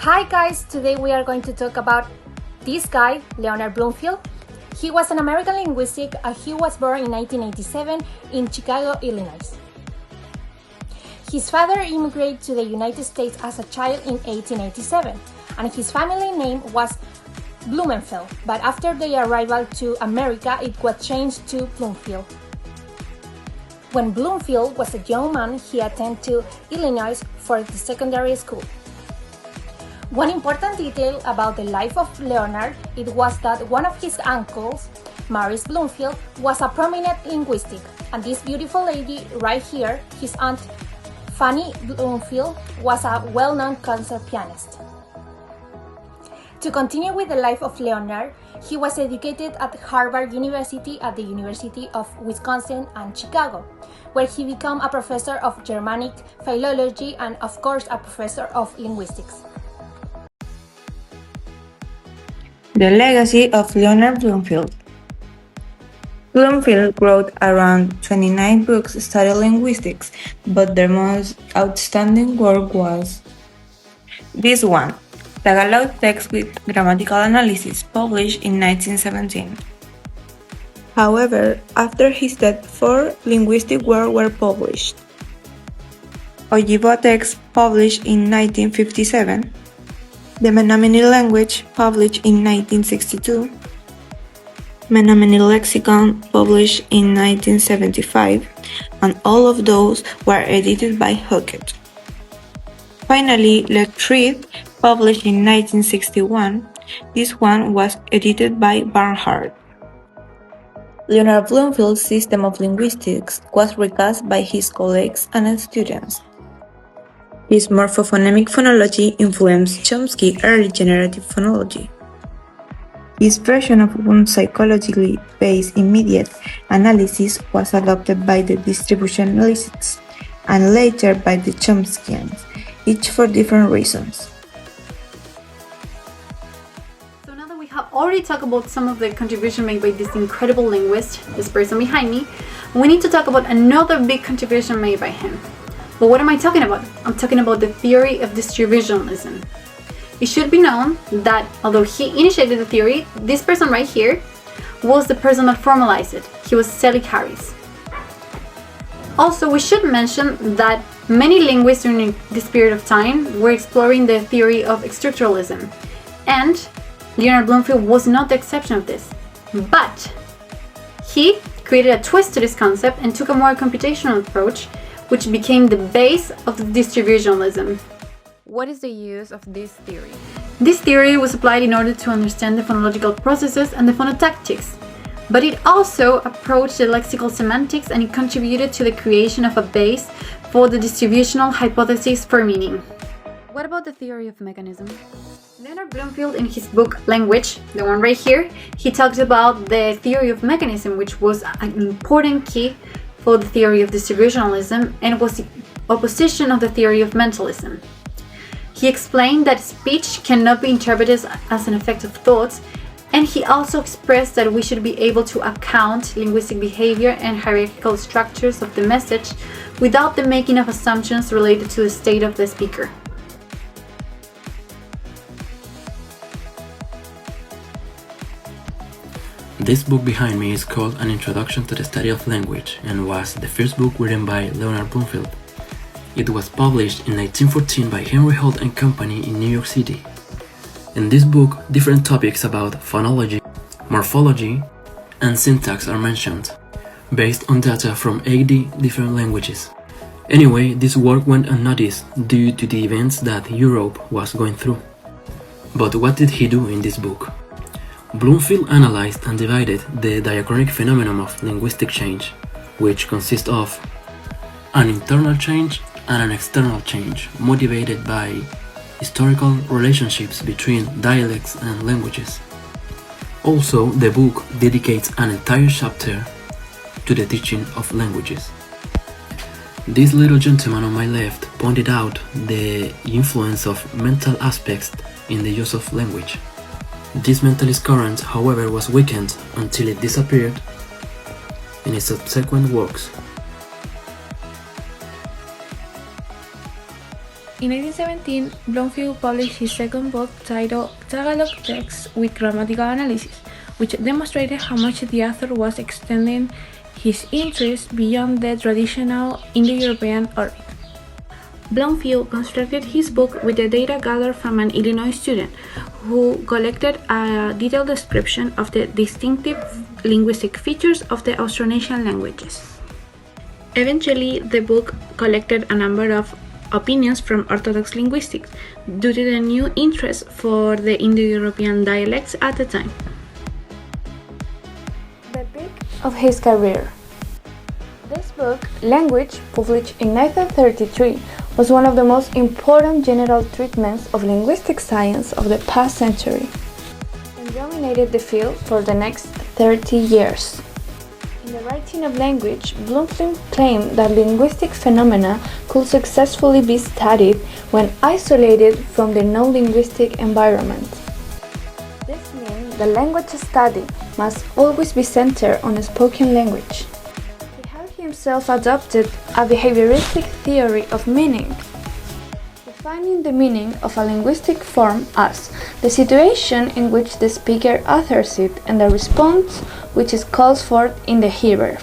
Hi guys, today we are going to talk about this guy, Leonard Bloomfield. He was an American linguist. He was born in 1987 in Chicago, Illinois. His father immigrated to the United States as a child in 1887, and his family name was Bloomfield, but after their arrival to America, it was changed to Bloomfield. When Bloomfield was a young man, he attended to Illinois for the secondary school. One important detail about the life of Leonard, it was that one of his uncles, Maurice Bloomfield, was a prominent linguist, and this beautiful lady right here, his aunt Fanny Bloomfield, was a well-known concert pianist. To continue with the life of Leonard, he was educated at Harvard University, at the University of Wisconsin and Chicago, where he became a professor of Germanic philology and, of course, a professor of linguistics. The legacy of Leonard Bloomfield. Bloomfield wrote around 29 books studying linguistics, but their most outstanding work was this one, Tagalog text with grammatical analysis, published in 1917. However, after his death, 4 linguistic works were published. Oyarce text, published in 1957. The Menominee language, published in 1962. Menominee lexicon, published in 1975, and all of those were edited by Hockett. Finally, Leonard, published in 1961. This one was edited by Barnhart. Leonard Bloomfield's system of linguistics was recast by his colleagues and students. His morphophonemic phonology influenced Chomsky's early generative phonology. His version of one psychologically based immediate analysis was adopted by the distributionalists and later by the Chomskyans, each for different reasons. So now that we have already talked about some of the contribution made by this incredible linguist, this person behind me, we need to talk about another big contribution made by him. But what am I talking about? I'm talking about the theory of distributionalism. It should be known that although he initiated the theory, this person right here was the person that formalized it. He was Selig Harris. Also, we should mention that many linguists during this period of time were exploring the theory of structuralism, and Leonard Bloomfield was not the exception of this. But he created a twist to this concept and took a more computational approach, which became the base of the distributionalism. What is the use of this theory? This theory was applied in order to understand the phonological processes and the phonotactics, but it also approached the lexical semantics, and it contributed to the creation of a base for the distributional hypothesis for meaning. What about the theory of mechanism? Leonard Bloomfield, in his book Language, the one right here, he talks about the theory of mechanism, which was an important key for the theory of distributionalism and was the opposition of the theory of mentalism. He explained that speech cannot be interpreted as an effect of thoughts, and he also expressed that we should be able to account linguistic behavior and hierarchical structures of the message without the making of assumptions related to the state of the speaker. This book behind me is called An Introduction to the Study of Language and was the first book written by Leonard Bloomfield. It was published in 1914 by Henry Holt and Company in New York City. In this book, different topics about phonology, morphology, and syntax are mentioned, based on data from 80 different languages. Anyway, this work went unnoticed due to the events that Europe was going through. But what did he do in this book? Bloomfield analyzed and divided the diachronic phenomenon of linguistic change, which consists of an internal change and an external change motivated by historical relationships between dialects and languages. Also, the book dedicates an entire chapter to the teaching of languages. This little gentleman on my left pointed out the influence of mental aspects in the use of language. This mentalist current, however, was weakened until it disappeared in his subsequent works. In 1917, Bloomfield published his second book titled Tagalog Texts with Grammatical Analysis, which demonstrated how much the author was extending his interest beyond the traditional Indo-European orbit. Bloomfield constructed his book with the data gathered from an Illinois student who collected a detailed description of the distinctive linguistic features of the Austronesian languages. Eventually, the book collected a number of opinions from Orthodox linguistics due to the new interest for the Indo-European dialects at the time. The peak of his career. This book, Language, published in 1933, was one of the most important general treatments of linguistic science of the past century, and dominated the field for the next 30 years. In the writing of Language, Bloomfield claimed that linguistic phenomena could successfully be studied when isolated from the non-linguistic environment. This means the language study must always be centered on a spoken language. He had himself adopted a behavioristic theory of meaning, defining the meaning of a linguistic form as the situation in which the speaker utters it and the response which is called for in the hearer.